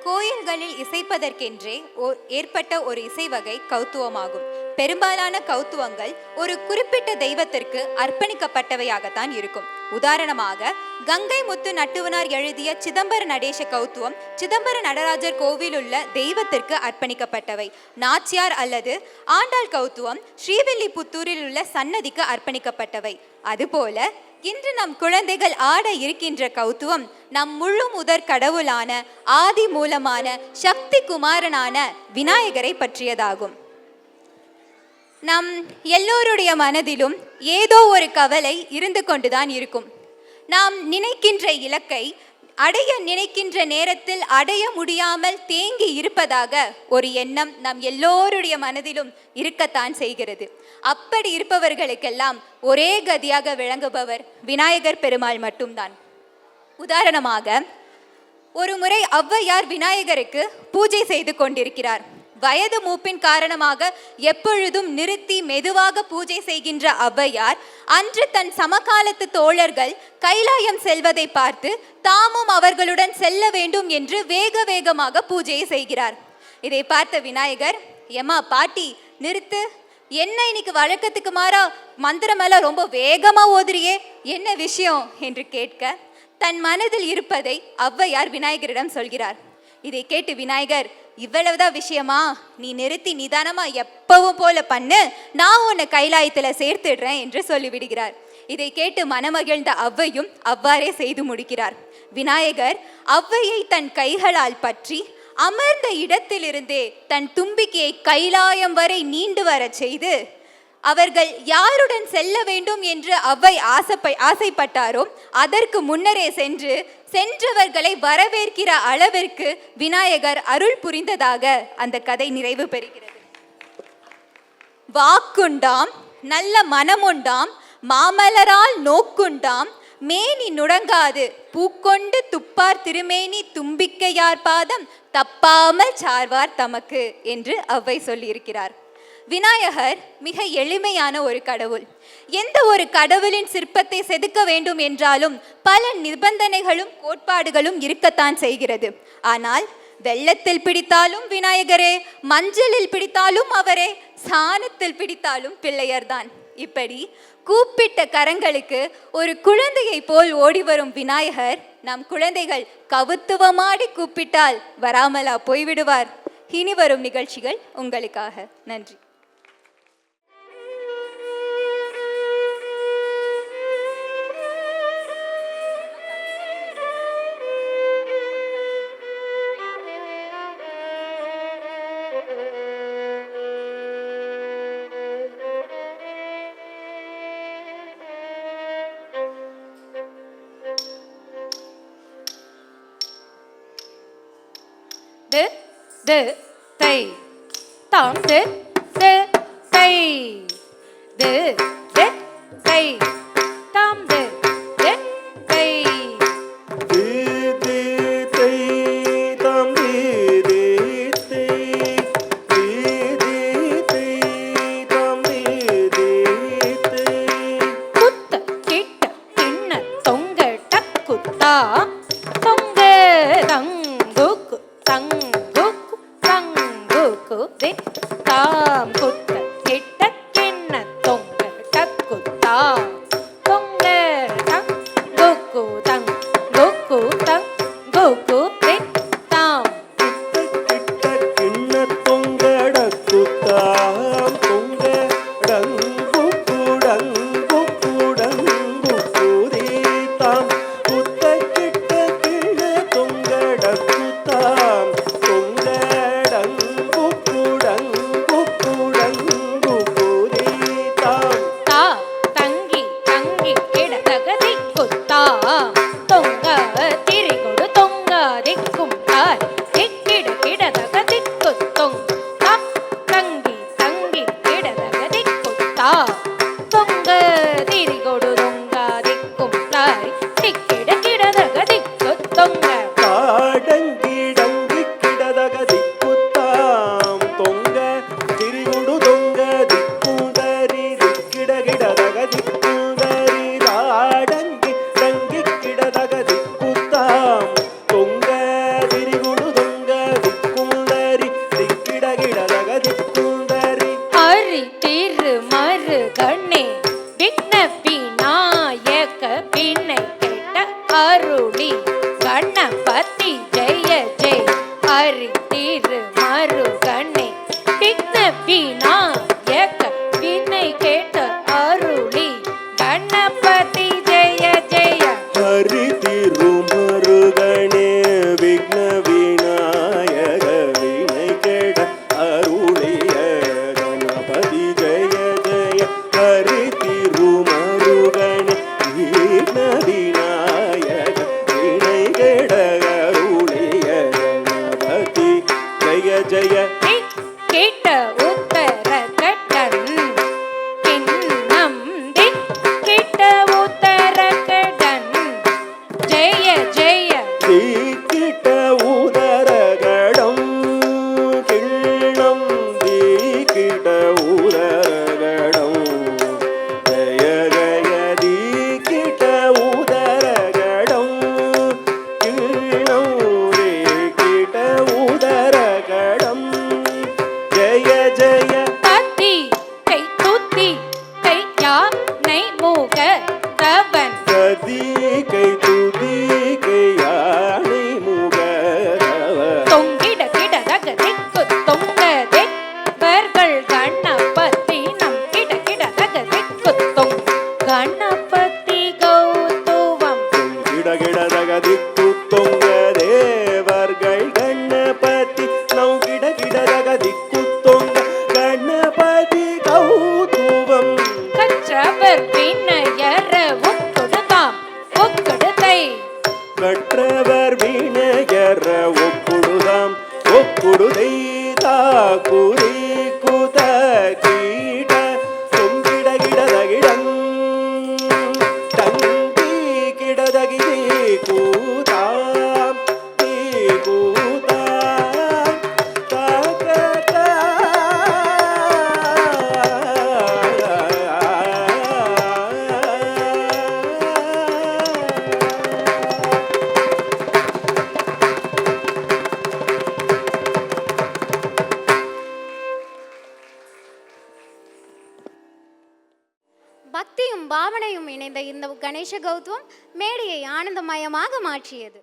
கோயில்களில் இசைப்பதற்கென்றே ஏற்பட்ட ஒரு இசை வகை கௌத்துவமாகும். பெரும்பாலான கௌத்துவங்கள் ஒரு குறிப்பிட்ட தெய்வத்திற்கு அர்ப்பணிக்கப்பட்டவையாகத்தான் இருக்கும். உதாரணமாக கங்கை முத்து நட்டுவனார் எழுதிய சிதம்பர நடேச கௌத்துவம் சிதம்பர நடராஜர் கோவிலுள்ள தெய்வத்திற்கு அர்ப்பணிக்கப்பட்டவை. நாச்சியார் அல்லது ஆண்டாள் கௌத்துவம் ஸ்ரீவில்லிபுத்தூரில் உள்ள சன்னதிக்கு அர்ப்பணிக்கப்பட்டவை. அதுபோல இன்று நம் குழந்தைகள் ஆட இருக்கின்ற கௌத்துவம் நம் முழு முதற் கடவுளான ஆதி மூலமான சக்தி குமாரனான விநாயகரை பற்றியதாகும். நம் எல்லோருடைய மனதிலும் ஏதோ ஒரு கவலை இருந்து கொண்டுதான் இருக்கும். நாம் நினைக்கின்ற இலக்கை அடைய நினைக்கின்ற நேரத்தில் அடைய முடியாமல் தேங்கி இருப்பதாக ஒரு எண்ணம் நம் எல்லோருடைய மனதிலும் இருக்கத்தான் செய்கிறது. அப்படி இருப்பவர்களுக்கெல்லாம் ஒரே கதியாக விளங்குபவர் விநாயகர் பெருமாள் மட்டும்தான். உதாரணமாக ஒரு முறை ஔவையார் விநாயகருக்கு பூஜை செய்து கொண்டிருக்கிறார். வயது மூப்பின் காரணமாக எப்பொழுதும் நிறுத்தி மெதுவாக பூஜை செய்கின்ற ஔவையார் அன்று தன் சமகாலத்து தோழர்கள் கைலாயம் செல்வதை பார்த்து தாமும் அவர்களுடன் செல்ல வேண்டும் என்று வேக வேகமாக பூஜையை செய்கிறார். இதை பார்த்த விநாயகர், ஏமா பாட்டி நிறுத்து, என்ன இன்னைக்கு வழக்கத்துக்கு மாறா மந்திரமெல்லாம் ரொம்ப வேகமா ஓதுறியே, என்ன விஷயம் என்று கேட்க தன் மனதில் இருப்பதை ஔவையார் விநாயகரிடம் சொல்கிறார். இதை கேட்டு விநாயகர், இவ்வளவுதான் விஷயமா, நீ நிறுத்தி நிதானமா எப்பவும் போல பண்ணு, நான் உன்னை கைலாயத்துல சேர்த்துடுறேன் என்று சொல்லிவிடுகிறார். இதை கேட்டு மனமகிழ்ந்த ஔவையும் அவ்வாறே செய்து முடிக்கிறார். விநாயகர் ஔவையை தன் கைகளால் பற்றி அமர்ந்த இடத்திலிருந்தே தன் தும்பிக்கையை கைலாயம் வரை நீண்டு வர செய்து அவர்கள் யாருடன் செல்ல வேண்டும் என்று ஔவை ஆசைப்பட்டாரோ அதற்கு முன்னரே சென்றவர்களை வரவேற்கிற அளவிற்கு விநாயகர் அருள் புரிந்ததாக அந்த கதை நிறைவு பெறுகிறது. வாக்குண்டாம் நல்ல மனமுண்டாம் மாமலரால் நோக்குண்டாம் மேனி நுடங்காது பூக்கொண்டு துப்பார் திருமேனி தும்பிக்கையார் பாதம் தப்பாமல் சார்வார் தமக்கு என்று ஔவை சொல்லியிருக்கிறார். விநாயகர் மிக எளிமையான ஒரு கடவுள். எந்த ஒரு கடவுளின் சிற்பத்தை செதுக்க வேண்டும் என்றாலும் பல நிபந்தனைகளும் கோட்பாடுகளும் இருக்கத்தான் செய்கிறது. ஆனால் வெள்ளத்தில் பிடித்தாலும் விநாயகரே, மஞ்சளில் பிடித்தாலும் அவரே, சாணத்தில் பிடித்தாலும் பிள்ளையர்தான். இப்படி கூப்பிட்ட கரங்களுக்கு ஒரு குழந்தையை போல் ஓடி வரும் விநாயகர் நம் குழந்தைகள் கவுத்துவமாடி கூப்பிட்டால் வராமலா போய்விடுவார்? இனி வரும் நிகழ்ச்சிகள் உங்களுக்காக. நன்றி. து தை தாம் து து தை து து தை தாம் து து தை து து தை தாம் து து தை து து தை தாம் து து தை குத்த கிட்ட கிண்ண தொங்க டக்குத்தா தொங்க தங்குக்கு தங்குக்கு தங்குக்கு வே தாம் குத்த கிட்ட கிண்ண தொங்க கணபதி ஜெய ஜெய ஹரி திரு மருகனே விக்ன விநாயக வினை கேட்ட அருளி கணபதி ஜெய ஜெய ஹரி திருமருகனே விக்ன விநாயக வினை கெட அருளிய கணபதி ஜெய ஜெய ஹரி திருமருகனே விக்ன விநாயக வினை கெட அருளிய கணபதி ஜெய ஜெய கேட்ட உத்தர கடன் கிண்ணம் கேட்ட உத்தர கடன் ஜெய ஜெய தீக்கிட்ட உதரகடம் கிண்ணம் தீக்கிட்ட உதரகடம் ஜய ஜய தீக்கிட்ட உதரகடம் கிண்ணம் தீக்கிட்ட உதரகடம் ஜய ஜய பத்தி கை துத்தி கை யானை மூக தவன் கதி கை துதி கை யானை முகரவ தொங்கிட கிடதக திக்கு தொங்க தேவர்கள் கணபதி நம் கிட கிடதக திக்கு தொங் கணபதி கௌதுவம் கிடகிடதக திக்கு தொங்க தேவர்கள் கணபதி நம் கிடகிடதக திக்கு தொங்க கணபதி கௌதுவம் கற்றவர் வினயர ஒக்குடுதாம் ஒக்குடுதை கற்றவர் வினயர ஒப்புடுதாம் ஒப்புடுதை தாக்குரி குத கீட தொங்கிடகிடதகிடம் தங்கி கிடதகிதி கூதாம் தீ கூதாம் பக்தியும் பாவனையும் இணைந்த இந்த கணேச கௌதம் மேடையை ஆனந்தமயமாக மாற்றியது.